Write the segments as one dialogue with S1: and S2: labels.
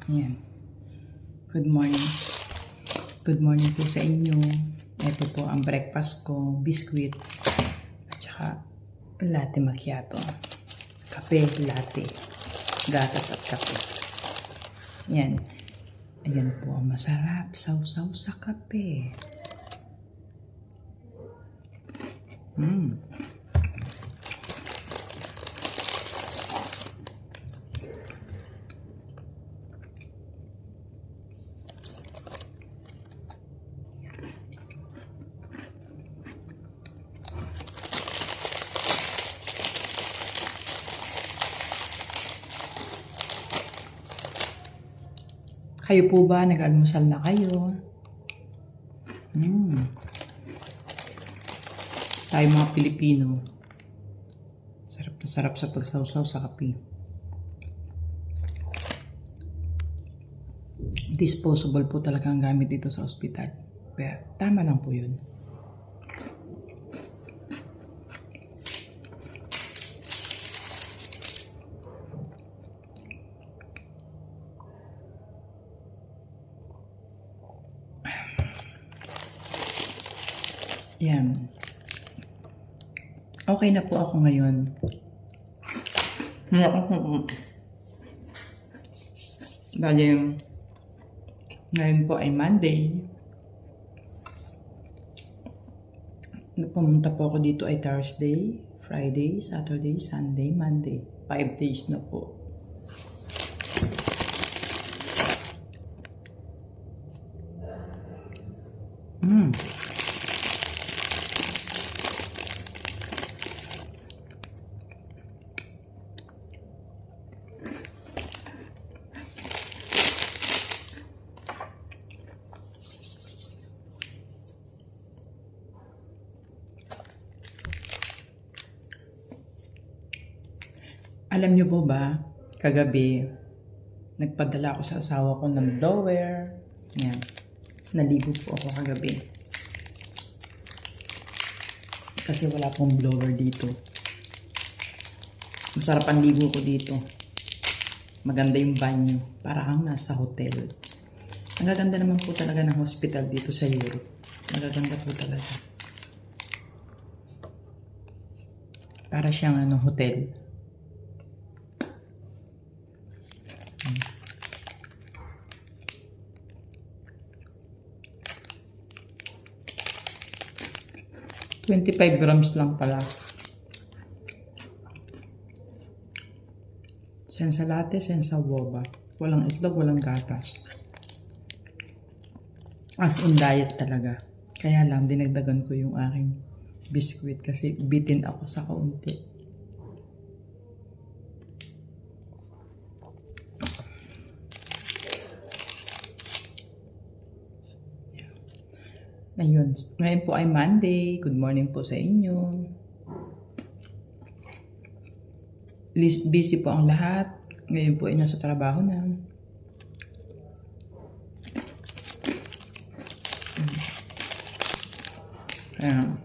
S1: Ayan. Good morning. Good morning po sa inyo. Ito po ang breakfast ko. Biscuit. At saka latte macchiato. Kape, latte. Gatas at kape. Ayan. Ayan po ang masarap. Sausaw sa kape. Kayo po ba? Nag-almusal na kayo? Tayo mga Pilipino. Sarap na sarap sa pagsawsaw sa kape. Disposable po talaga ang gamit dito sa ospital. Kaya tama lang po yun. Yan. Okay na po ako ngayon. Bali, ngayon po ay Monday. Pumunta po ako dito ay Thursday, Friday, Saturday, Sunday, Monday. 5 days na po. Alam niyo po ba, kagabi, nagpadala ako sa asawa ko ng blower. Yan. Naligo po ako kagabi. Kasi wala pong blower dito. Masarap ang ligo ko dito. Maganda yung banyo. Para kang nasa hotel. Ang gaganda naman po talaga ng hospital dito sa Europe. Magaganda po talaga. Para siyang hotel. $25 grams lang pala. Senza latte, senza uova. Walang itlog, walang gatas. As in diet talaga. Kaya lang, dinagdagan ko yung aking biscuit kasi bitin ako sa kaunti. Ayun. Ngayon po ay Monday. Good morning po sa inyo. Busy po ang lahat. Ngayon po ay nasa trabaho na. Ayan.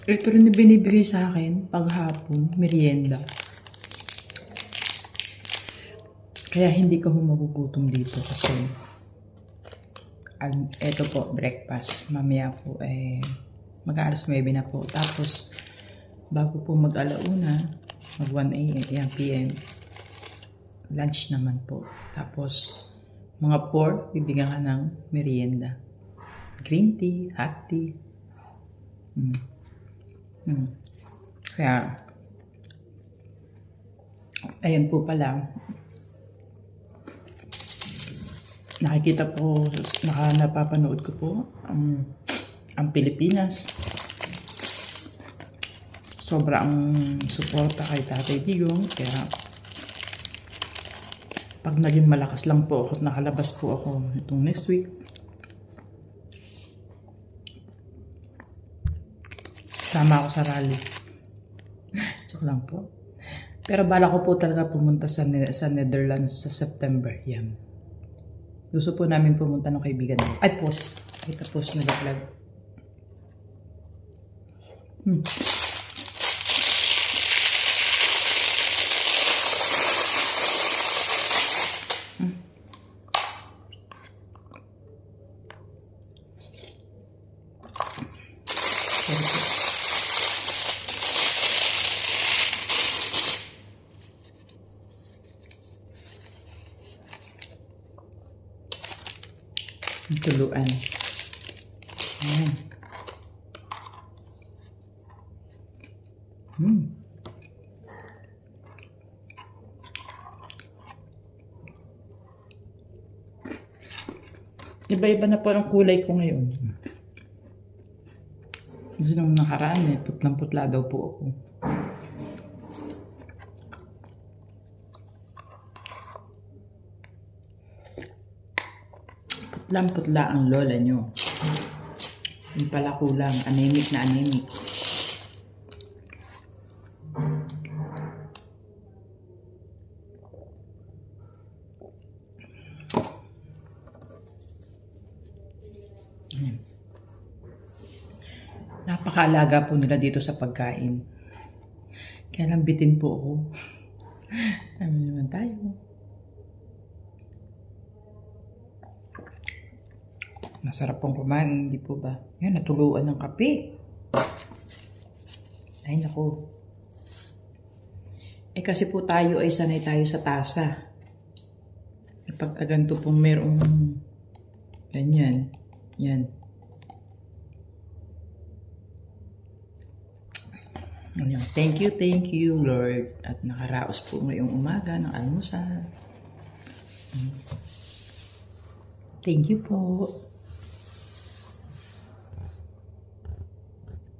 S1: Ito rin na binibigay sa akin paghapon, merienda. Kaya hindi ka magugutom dito kasi ito po, breakfast. Mamaya po mag-aalas 9 na po. Tapos, bago po mag-alauna, mag 1 p.m. lunch naman po. Tapos, mga 4, bibigyan ka ng merienda. Green tea, hot tea. Kaya, ayun po pala, nakikita po, napapanood ko po ang Pilipinas. Sobrang suporta kay Tatay Digong, kaya pag naging malakas lang po ako at nakalabas po ako itong next week, Sama ako sa rally. Joke lang po. Pero bala ko po talaga pumunta sa Netherlands sa September. Yan. Gusto po namin pumunta ng kaibigan ko. Ay, post. Ito post na vlog. Tuluan. Ayan. Iba-iba na po ang kulay ko ngayon. Kasi nung nakaraan putlang-putla daw po ako. Putlang-putla ang lola nyo. Yung pala kulang. Anemic na anemic. Napakaalaga po nila dito sa pagkain. Kaya lang bitin po ako. Ano naman tayo? Masarap pong kumain, hindi po ba? Yan, natuluan ng kape. Ay, naku. Kasi po tayo ay sanay tayo sa tasa. Pag ganito pong merong ganyan. Yan. Thank you, Lord. At nakaraos po ngayong umaga ng almusal. Thank you po.